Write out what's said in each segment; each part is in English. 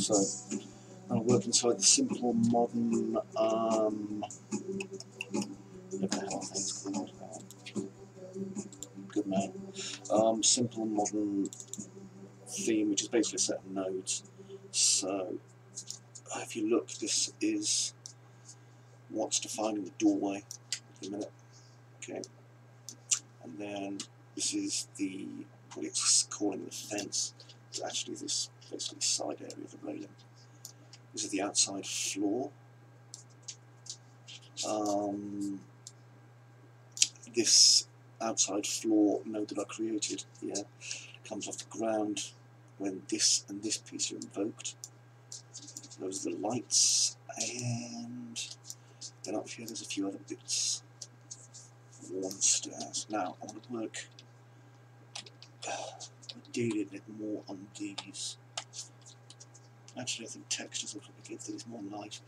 So I'll work inside the simple modern, what the hell things called? Good name. Simple modern theme, which is basically a set of nodes. So if you look, this is what's defining the doorway. Wait a minute. Okay. And then this is the, what it's calling the fence. It's actually this basically side area of the railing. This is the outside floor. This outside floor node that I created here comes off the ground when this and this piece are invoked. So those are the lights, and then up here there's a few other bits. Worn stairs. Now I want to work ideally a bit more on these. Actually, I think textures will probably give these more light.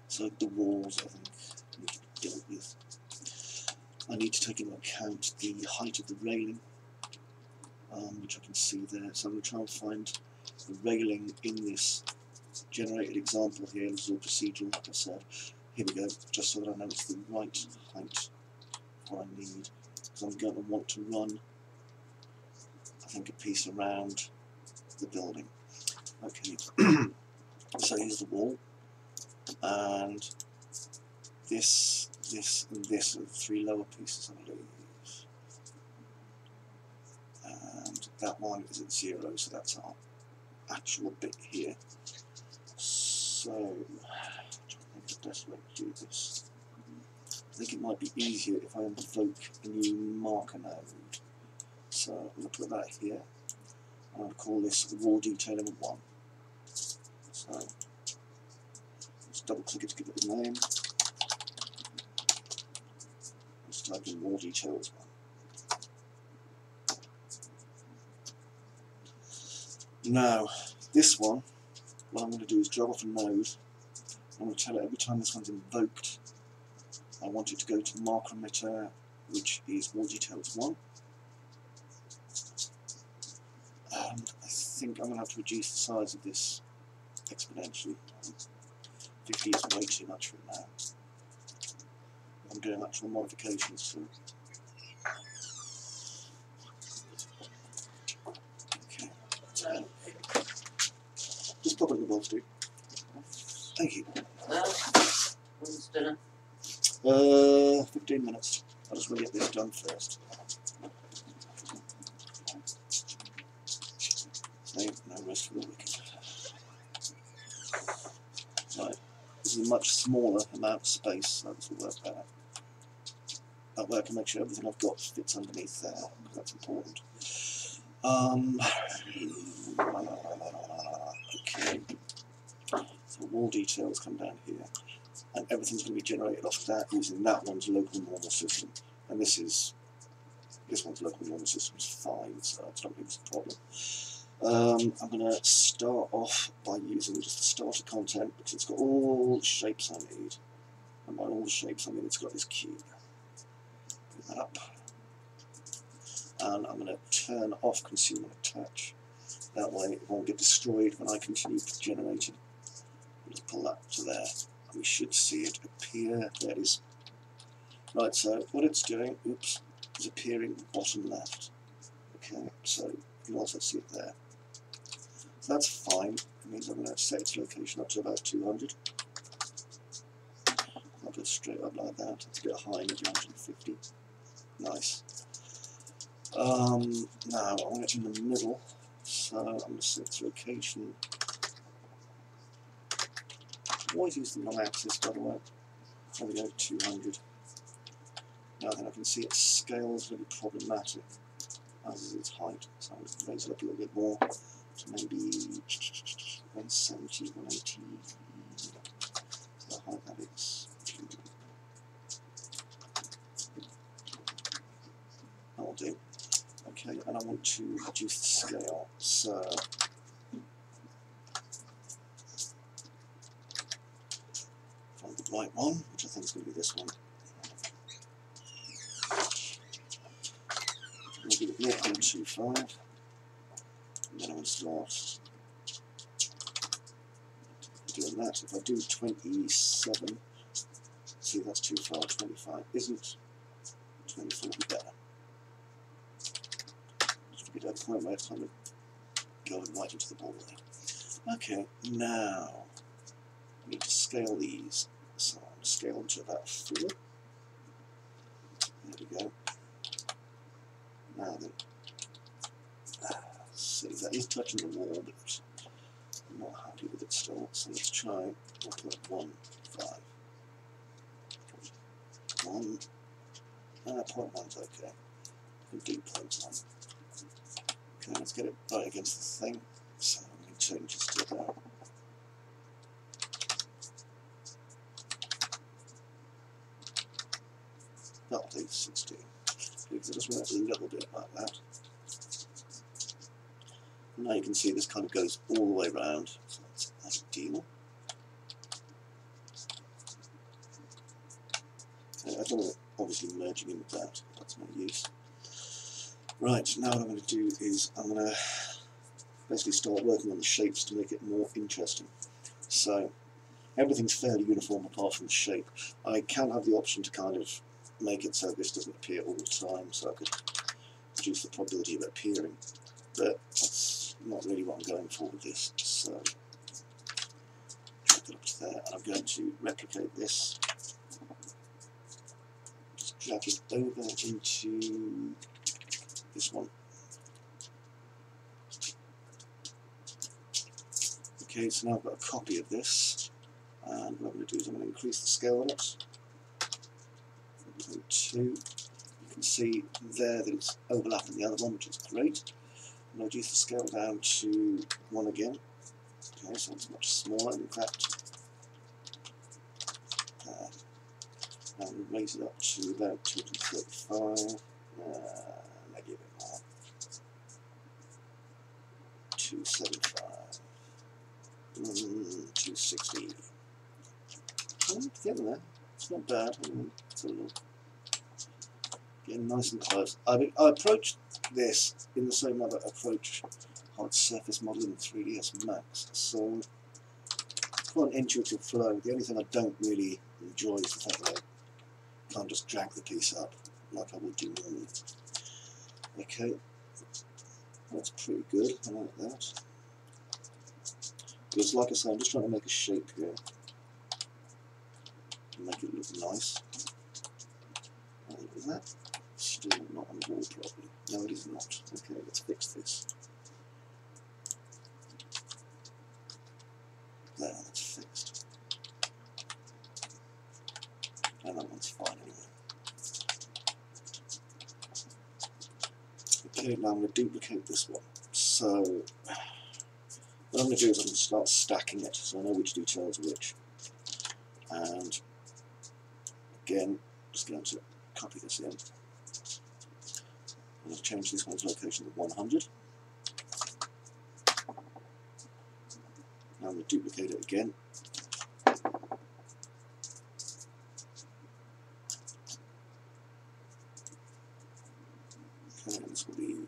So the walls, I think, need to be dealt with. I need to take into account the height of the railing, which I can see there. So I'm going to try and find the railing in this generated example here. This is all procedural, like I said. Here we go, just so that I know it's the right height for what I need. Because I'm going to want to run, I think, a piece around the building. Okay, so here's the wall, and this, and this are the three lower pieces, I believe. And that one is at 0, so that's our actual bit here. So, I think the best way to do this. I think it might be easier if I invoke a new marker node. So I'm going to put that here. I'm going to call this wall detail element 1. So let's double click it to give it a name. Let's type in wall details 1. Now, this one, what I'm going to do is drag off a node. I'm going to tell it every time this one's invoked, I want it to go to marker emitter, which is wall details 1. And I think I'm going to have to reduce the size of this exponentially. 50 is way too much for it now. I'm doing actual modifications to it. Okay, so just pop it in the box, dude. Thank you. When's dinner? 15 minutes. I'll just want to get this done first. No rest for the wicked. Right, this is a much smaller amount of space, so this will work better. That way I can make sure everything I've got fits underneath there, because that's important. Okay, so wall details come down here, and everything's going to be generated off that using that one's local normal system, and this one's local normal system is fine, so it's not really a problem. I'm going to start off by using just the starter content because it's got all the shapes I need, and by all the shapes I mean it's got this cube. Put that up, and I'm going to turn off consume and attach. That way it won't get destroyed when I continue generating. Just pull that to there, and we should see it appear. There it is. Right, so what it's doing, oops, is appearing bottom left. Okay, so you can also see it there. So that's fine. It means I'm going to set its location up to about 200. I'll go straight up like that. It's a bit high, maybe 150. Nice. Now I want it in the middle, so I'm going to set its location. Always use the non-axis, by the way. There we go, 200. Now then I can see its scale is really problematic, as is its height. So I'm going to raise it up a little bit more. So maybe 170, 180, how high that is. That'll do. Okay, and I want to reduce the scale, so find the right one, which I think is going to be this one. Maybe 0.25. And then I'm going to start doing that. If I do 27, see that's too far, 25 isn't, 24 would be better. Just get to a point where it's kind of going right into the ball there. Okay, now I need to scale these. So I'm going to scale them to about 4. There we go. Now then, see, that is touching the wall, but I'm not happy with it still, so let's try 1.15. 1, 0.1's okay. We can do 0.1. Okay, let's get it right against the thing. So I'm going to change this to about. That'll do 16. Because it just went a little bit like that. Now you can see this kind of goes all the way around, so that's ideal. I don't want it obviously merging in with that, that's no use. Right, now what I'm going to do is I'm going to basically start working on the shapes to make it more interesting. So everything's fairly uniform apart from the shape. I can have the option to kind of make it so this doesn't appear all the time, so I could reduce the probability of it appearing, but that's not really what I'm going for with this. So drag it up to there, and I'm going to replicate this. Just drag it over into this one. Okay, so now I've got a copy of this, and what I'm going to do is I'm going to increase the scale on it. 2. You can see there that it's overlapping the other one, which is great. I'm going to reduce the scale down to 1 again. Okay, so it's much smaller in fact. And raise it up to about 235. Maybe a bit more. 275. 260. Getting there. It's not bad. It's a little. Getting nice and close. I approached this in the same way that I approach hard surface modelling in 3ds Max. So it's quite an intuitive flow. The only thing I don't really enjoy is the fact that I can't just drag the piece up like I would do normally. Okay, that's pretty good. I like that. Because like I say, I'm just trying to make a shape here and make it look nice. Look at that. Still not on the wall properly. No, it is not. Okay, let's fix this. There, that's fixed. And that one's fine anyway. Okay, now I'm going to duplicate this one. So, what I'm going to do is I'm going to start stacking it so I know which details are which. And again, just going to copy this in. I'm going to change this one's location to 100. Now I'm going to duplicate it again. Okay, and this will be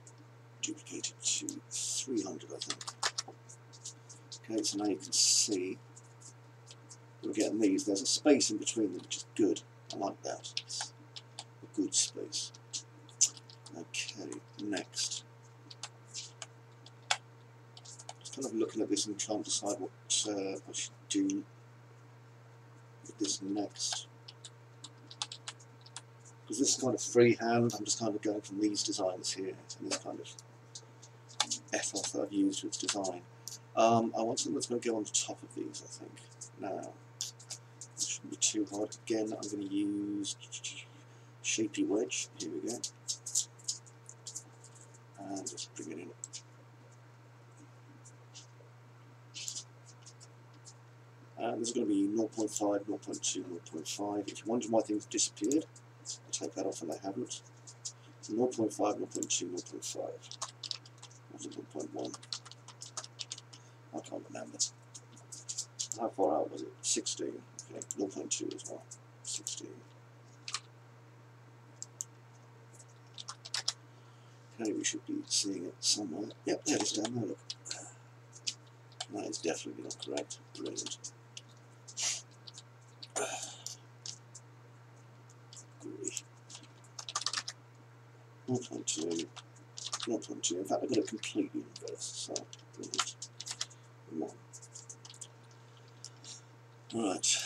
duplicated to 300, I think. Okay, so now you can see we're getting these. There's a space in between them, which is good. I like that. It's a good space. Okay, next. Just kind of looking at this and trying to decide what I should do with this next. Because this is kind of freehand, I'm just kind of going from these designs here and this kind of ethos that I've used with design. I want something that's going to go on the top of these, I think. Now, it shouldn't be too hard. Again, I'm going to use Shapy Wedge. Here we go. And just bring it in. And this is going to be 0.5, 0.2, 0.5. If you wonder why things disappeared, I'll take that off and they haven't. 0.5, 0.2, 0.5. Was it 1.1? I can't remember. How far out was it? 16. Okay, 0.2 as well. 16. Okay, we should be seeing it somewhere. Yep, there it is down there, look. That is definitely not correct. Brilliant. 0.2, 0.2. In fact, I've got it completely inverse, so one. Right,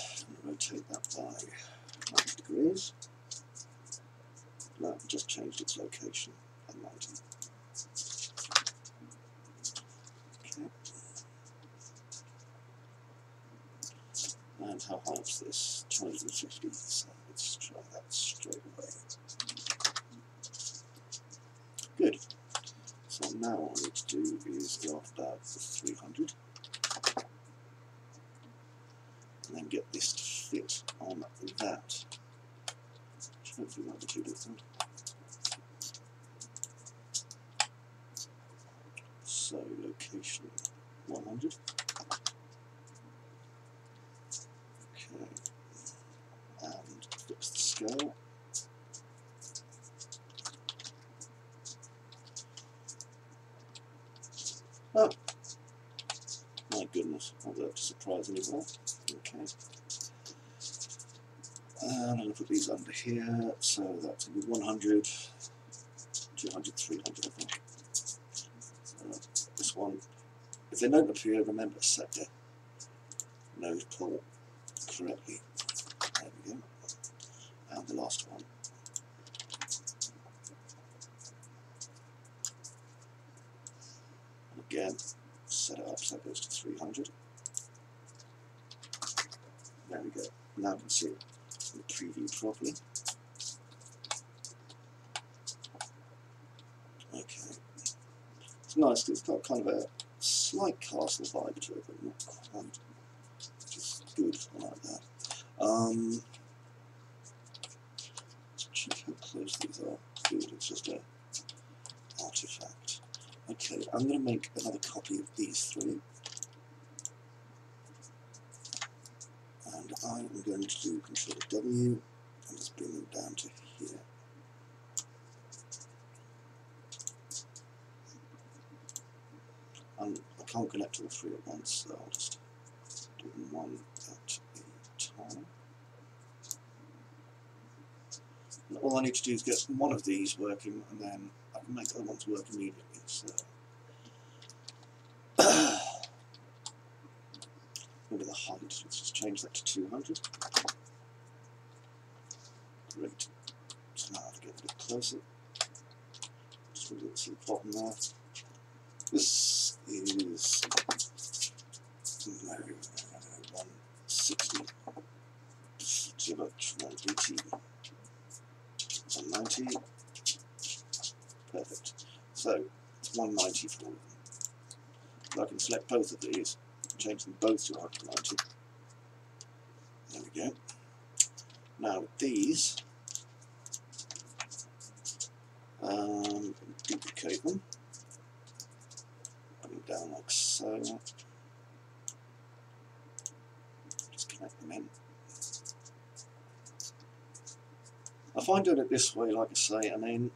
rotate that by 90 degrees. Now I've just changed its location at 90. Okay. And how high is this? 250, so let's try that straight away. Good. So now what I need to do is go off about 300 and then get this to fit on that. Which hopefully won't be too different. So location 100. Okay. And fix the scale. Oh, my goodness, not that to surprise anybody. Okay. And I'm going to put these under here, so that's going to be 100, 200, 300, I think. This one, if they don't appear, remember to set the nose pull correctly. There we go. And the last one. And again, set it up so it goes to 300. There we go. Now you can see it in the preview properly. Okay. It's nice because it's got kind of a slight castle vibe to it, but not quite. Which is good. I like that. Let's check how close these are. Good, it's just a artifact. Okay, I'm going to make another copy of these three. And I am going to do Control W and just bring them down to here. I can't connect all three at once, so I'll just do them one at a time. And all I need to do is get one of these working, and then I can make other ones work immediately. So, maybe the height, let's just change that to 200. Great. So now I have to get a bit closer. Just move it to the bottom there. This is 160. So much 180. 190. Perfect. So it's 190 for all of them. I can select both of these, change them both to 190. There we go. Now with these, duplicate them, put them down like so. Just connect them in. I find doing it this way, like I say, and then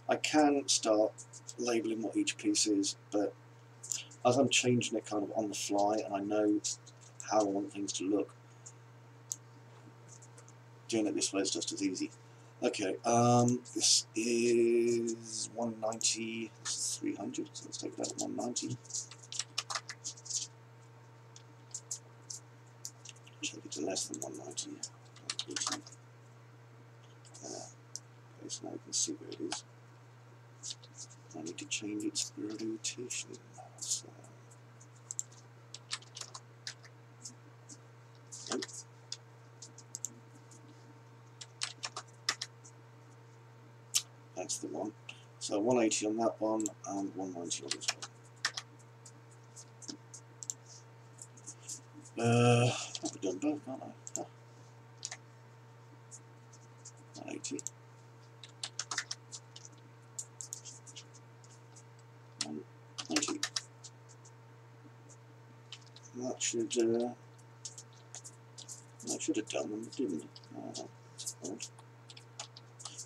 I can start labelling what each piece is, but as I'm changing it kind of on the fly and I know how I want things to look, doing it this way is just as easy. Okay, this is 190, this is 300, so let's take that at 190. Take it to less than 190. Okay, so now you can see where it is. I need to change its rotation. So, that's the one. So 180 on that one and 190 on this one. I've done both, haven't I? Huh. 180. 190. That should have done them, didn't it? That's odd.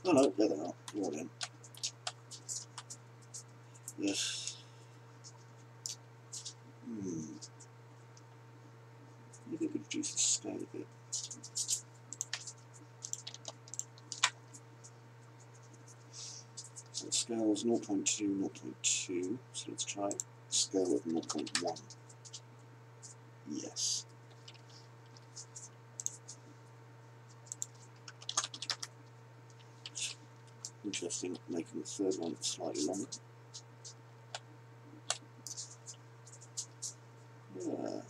Oh no, there they are. They're all in. Yes. Maybe I could reduce the scale a bit. scale is 0.2, 0.2, so let's try scale of 0.1. Yes. Interesting, making the third one slightly longer. Yeah.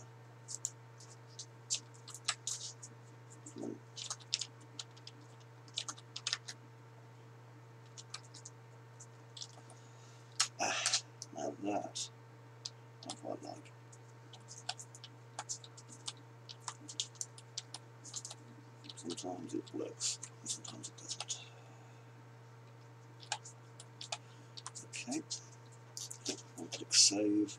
Now that I quite like. Sometimes it works, and sometimes it doesn't. Okay, I'll click save.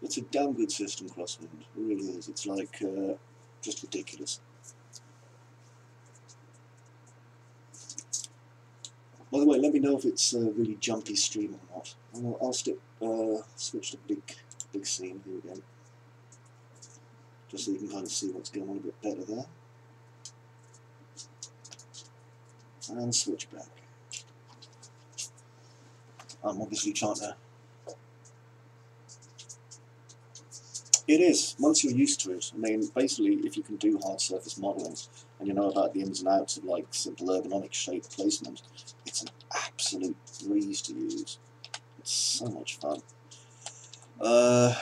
It's a damn good system, Crosswind. It really is. It's like just ridiculous. By the way, let me know if it's a really jumpy stream or not. I'll switch to big scene here again, just so you can kind of see what's going on a bit better there. And switch back. I'm obviously trying to... It is, once you're used to it. I mean, basically, if you can do hard surface modelling, and you know about the ins and outs of like simple ergonomic shape placement, it's an absolute breeze to use. It's so much fun. I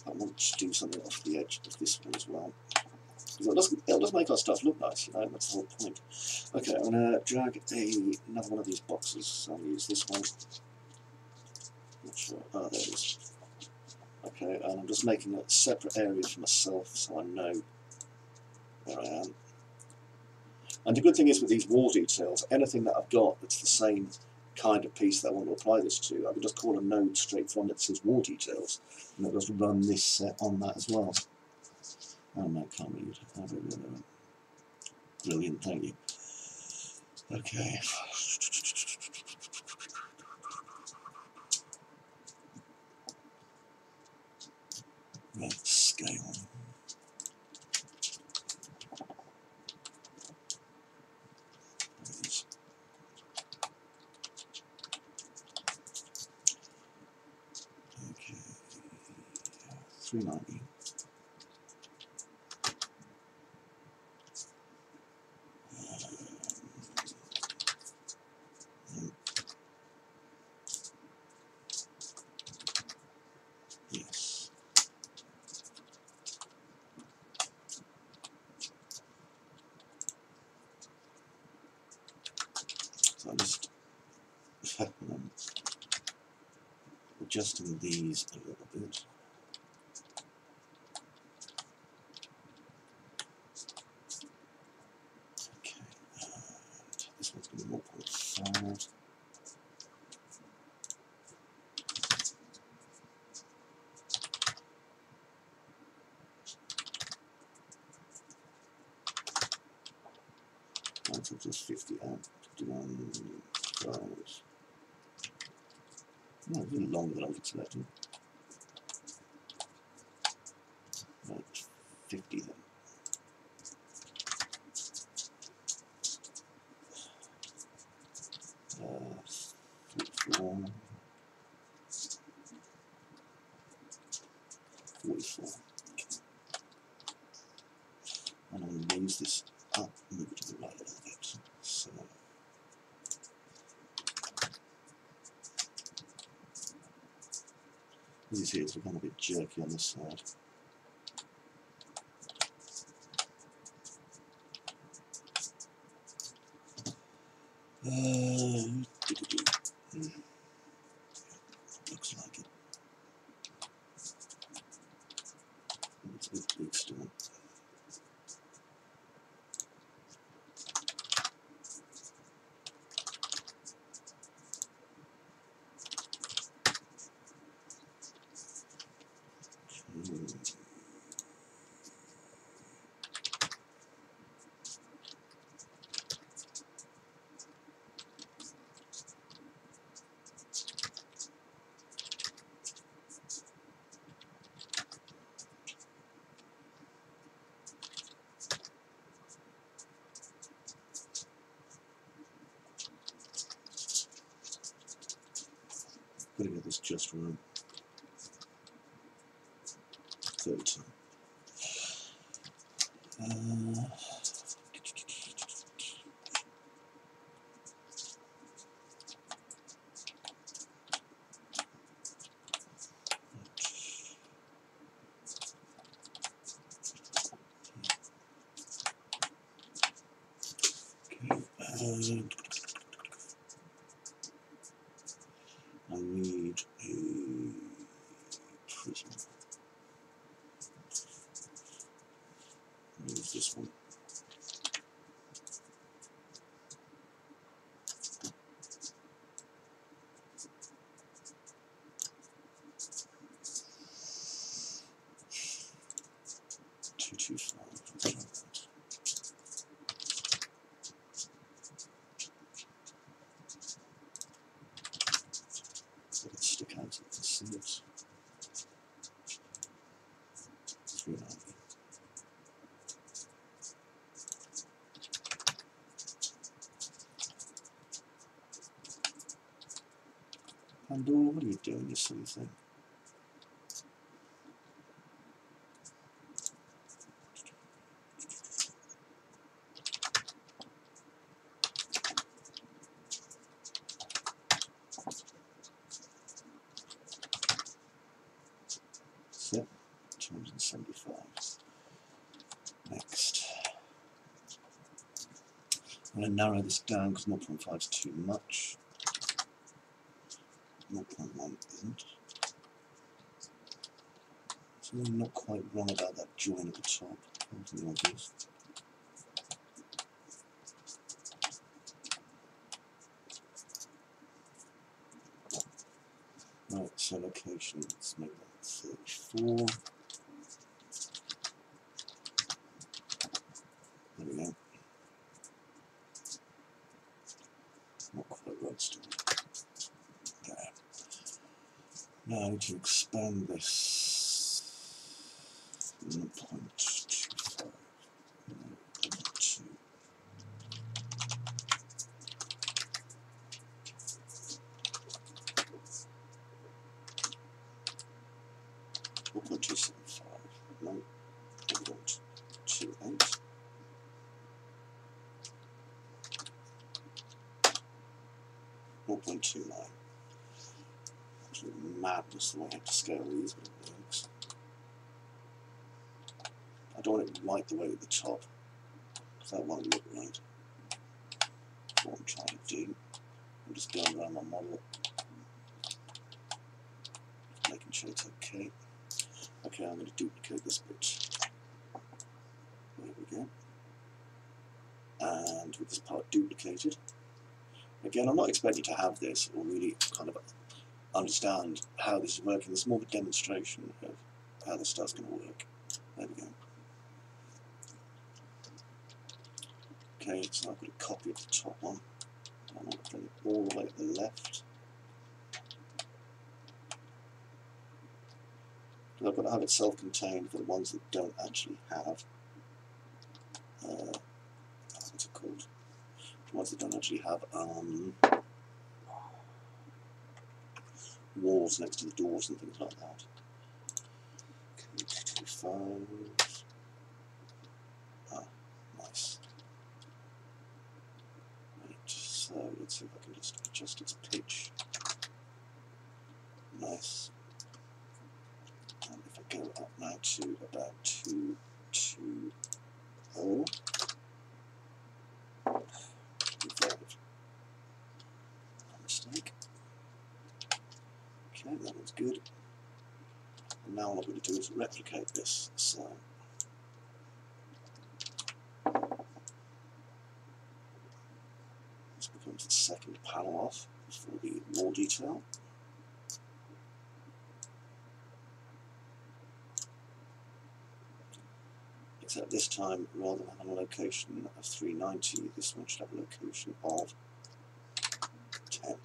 want to do something off the edge of this one as well. It'll just make our stuff look nice, you know, that's the whole point. Okay, I'm going to drag another one of these boxes, so I'll use this one. Not sure, oh there it is. Okay, and I'm just making a separate area for myself so I know where I am. And the good thing is with these wall details, anything that I've got that's the same kind of piece that I want to apply this to, I can just call a node straight from it that says wall details, and it'll just run this set on that as well. Oh no, can't read. Brilliant, thank you. Okay. Right, scale. Okay. 390. Yes. So I'm just adjusting these a little bit. Okay, and this one's going to be 0.5. So just 50 out, 51, 5. No, it's a little longer than I was expecting. Right, 50 then. Uh, 44. 44. Okay. And I'm going to raise this up, move it to the right a little bit. So. As you see, it's become a bit jerky on this side. Looks like it. It's a bit big still. Gotta get this just right. Third time. And I need a prism. Use this one. Two, 5. Let's try that. Let it stick out so you can see it. 390. Pandora, what are you doing, you silly thing? That's it. 275. Next. I'm going to narrow this down because 0.5 is too much. 0.1 isn't. Something not quite wrong about that join at the top. Something obvious. Right, so location, let's make that 34. There we go. Not quite right still. There. Now I need to expand this 0.25. 2. 0.275. No. 0.28. 0.29. Absolute madness the way I have to scale these, but it works. I don't want it right the way at the top, because that won't look right. That's what I'm trying to do. I'm just going around my model, making sure it's okay. Okay, I'm going to duplicate this bit. There we go. And with this part duplicated. Again, I'm not expecting to have this or really kind of understand how this is working. This is more of a demonstration of how this stuff's going to work. There we go. Okay, so I've got a copy of the top one. I'm going to bring it all the way to the left. I've got to have it self-contained for the ones that don't actually have what's it called? The ones that don't actually have walls next to the doors and things like that. Okay, 225. Ah, nice. Right, so let's see if I can just adjust its pitch. Nice. And if I go up now to about 220. Mistake. Okay, that one's good. And now what I'm going to do is replicate this. So this becomes the second panel off for the raw detail. Except this time, rather than having a location of 390, this one should have a location of 10.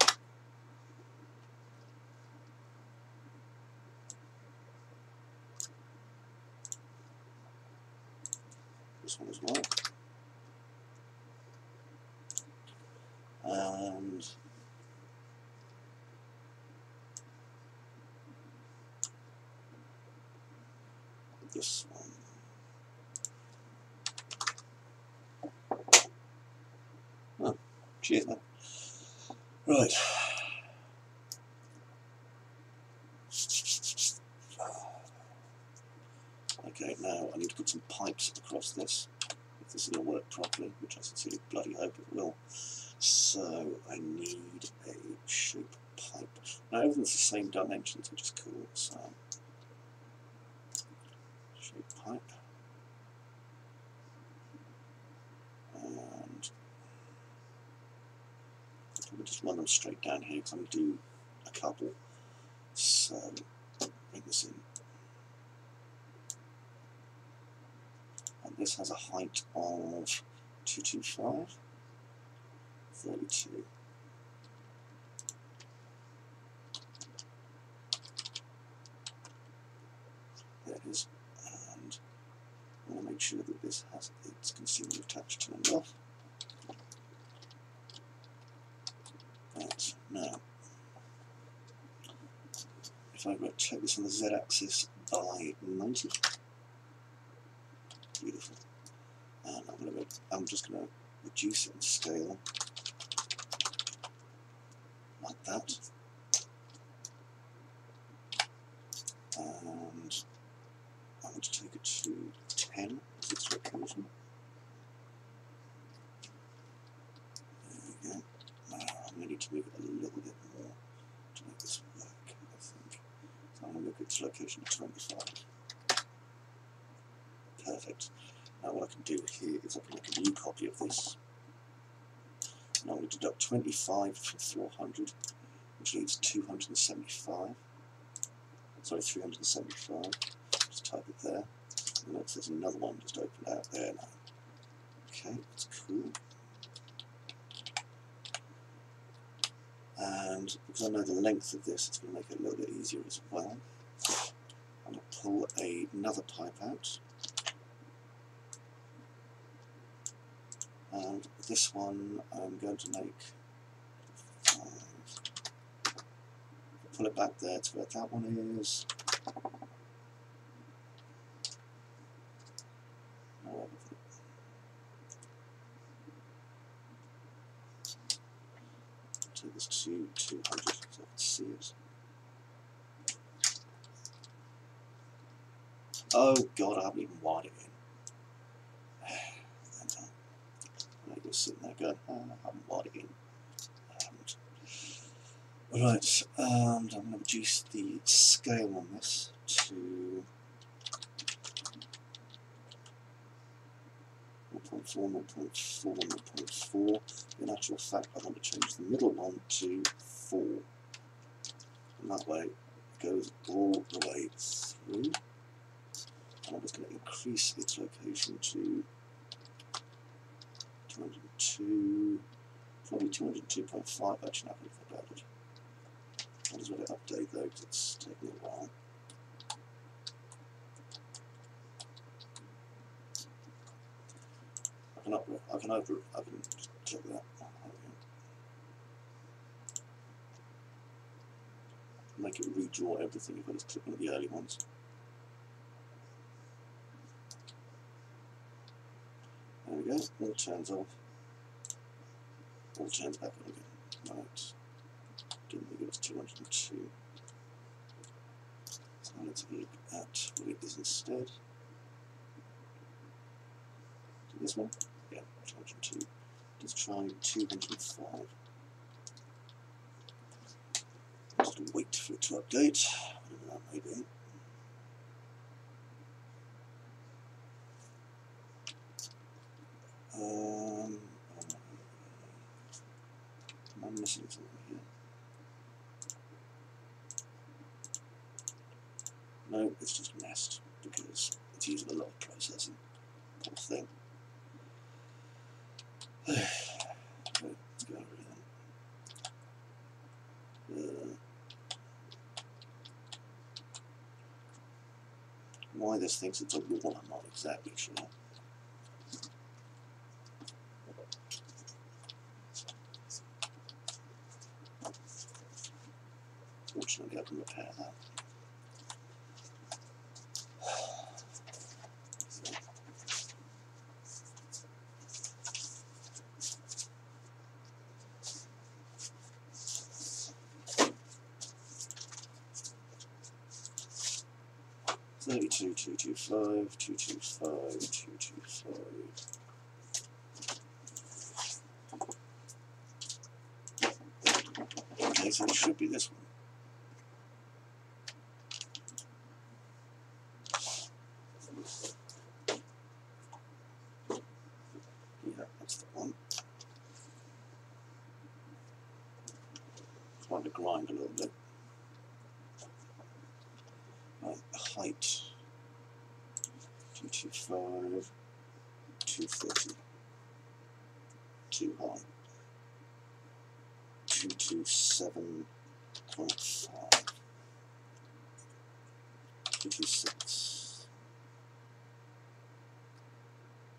This one as well. And this one. Oh, cheers, man. Right. Okay, now I need to put some pipes across this, if this is going to work properly, which I sincerely bloody hope it will. So I need a shape pipe. Now everything's the same dimensions, which is cool. So shape pipe, and we'll just run them straight down here because I'm going to do a couple. So bring this in, and this has a height of 225, 32. There it is, and I want to make sure that this has its concealer attached turned off. Right, now, if I rotate this on the z-axis by 90, beautiful, and I'm just going to reduce it in scale like that, and I'm going to take it to 10 as its location. There we go. Now I'm going to need to move it a little bit more to make this work, I think. So I'm going to move its location to 25. Perfect. Now what I can do here is I can make a new copy of this. And I'm going to deduct 25 from 400, which leaves 275. Sorry, 375. Just type it there. And notice there's another one just opened out there now. Okay, that's cool. And because I know the length of this, it's going to make it a little bit easier as well. I'm going to pull another pipe out. And this one I'm going to make 5. Pull it back there to where that one is. Take this to 200 so I can see it. Oh god, I haven't even wired it in. And you're sitting there going, oh, I haven't wired it in. Right, and I'm going to reduce the scale on this to 0.4, 0.4, 0.4. In actual fact, I want to change the middle one to 4. And that way it goes all the way through. And I'm just going to increase its location to 202, probably 202.5 actually, now I think about it. I'll just let it update though, because it's taking a while. I can just check that. Make it redraw everything if I just click one of the early ones. There we go, all turns off. All turns back on again. Right. Didn't think it was 202. So let's have a look at what it is instead. This one? Yeah, 202. Let's try 205. Just wait for it to update, whatever that may be. Am I missing something here? No, it's just messed because it's using a lot of processing. Poor thing. Right, let's go over here. Why this thinks it's a wall, I'm not exactly sure. Fortunately, I can repair that. 2, 2, 2, 5, 2, 2, 5, 2, 2, 5. Okay, so it should be this one. Yeah, that's the one. Trying to grind a little bit. Right, height 225, 230, too high. 227.5, 226,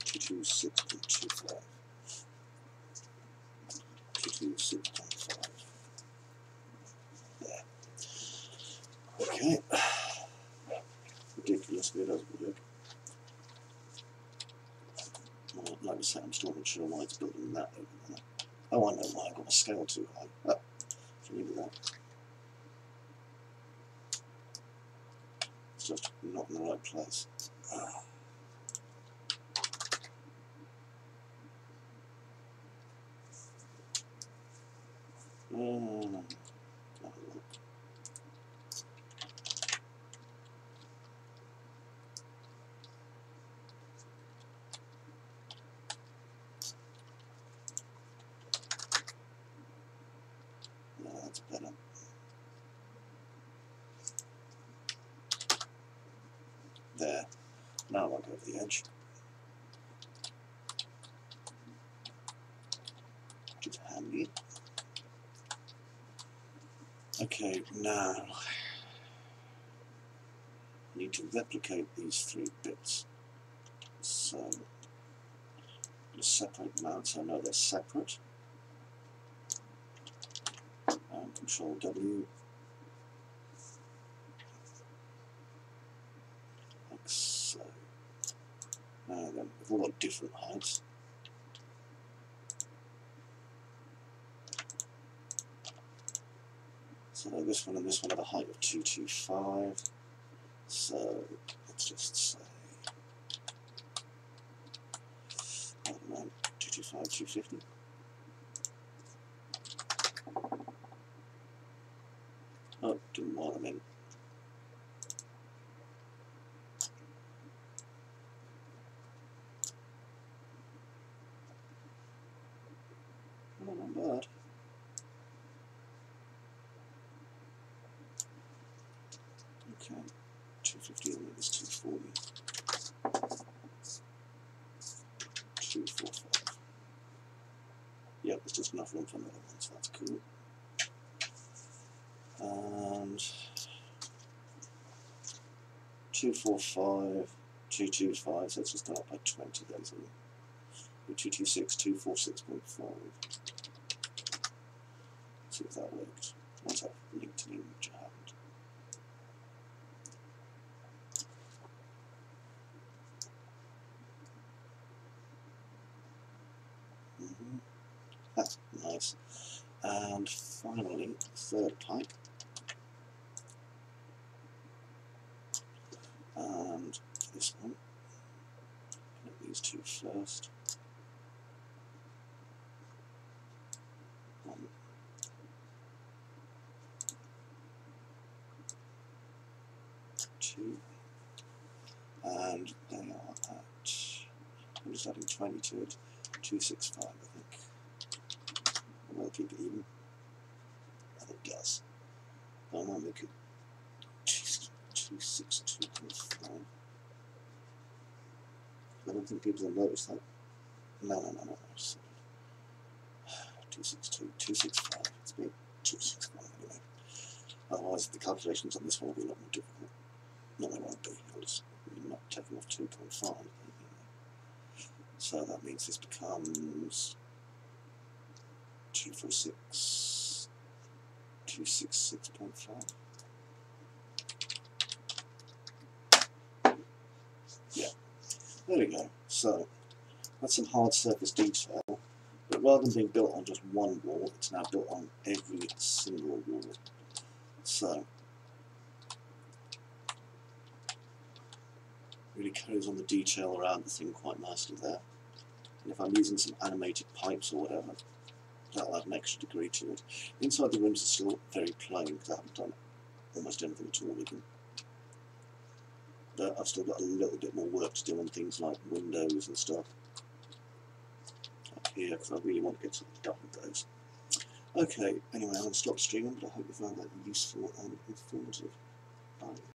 226.25, 226.5. There. Okay. Ridiculously, it doesn't work. Well, like I say, I'm still not sure why it's building that over there. Oh, I know why. I got a scale too high. Oh, can you do that? It's just not in the right place. That'll work. Yeah, that's better. There. Now I'll go over the edge. Which is handy. Okay, now I need to replicate these 3 bits. So I'm going to separate them out so I know they're separate. And Control W. Like so. Now then, we've all got different heights. So this one and this one have a height of 225. So let's just say, I don't know, 225, 250. Oh, didn't want them in. Oh, not bad. Okay, 250, I'll make this 240. 245. Yep, there's just enough room for another one, so that's cool. And 245, 225, so it's just gone up by 20 there, isn't it? 226, 246.5. See if that worked. Once I've linked it in, which I haven't. That's nice. And finally, third pipe. And this one. Connect these 2 first. 1, 2, and they are at, I'm just adding 20 to it, 265 I think. And we'll keep it even. And it does. I might make it 262.5. I don't think people will notice that. No. 262, 265. It's been 265 anyway. Otherwise, the calculations on this one will be a lot more difficult. No, they won't be. I'll just not taking off 2.5. So that means this becomes 246, 266.5. Yeah, there we go. So that's some hard surface detail, but rather than being built on just one wall, it's now built on every single wall. So Really carries on the detail around the thing quite nicely there. And if I'm using some animated pipes or whatever, that'll add an extra degree to it. Inside the rooms are still very plain because I haven't done almost anything at all with them. But I've still got a little bit more work to do on things like windows and stuff up here because I really want to get something done with those. Okay, anyway, I'm going to stop streaming, but I hope you found that useful and informative. Bye.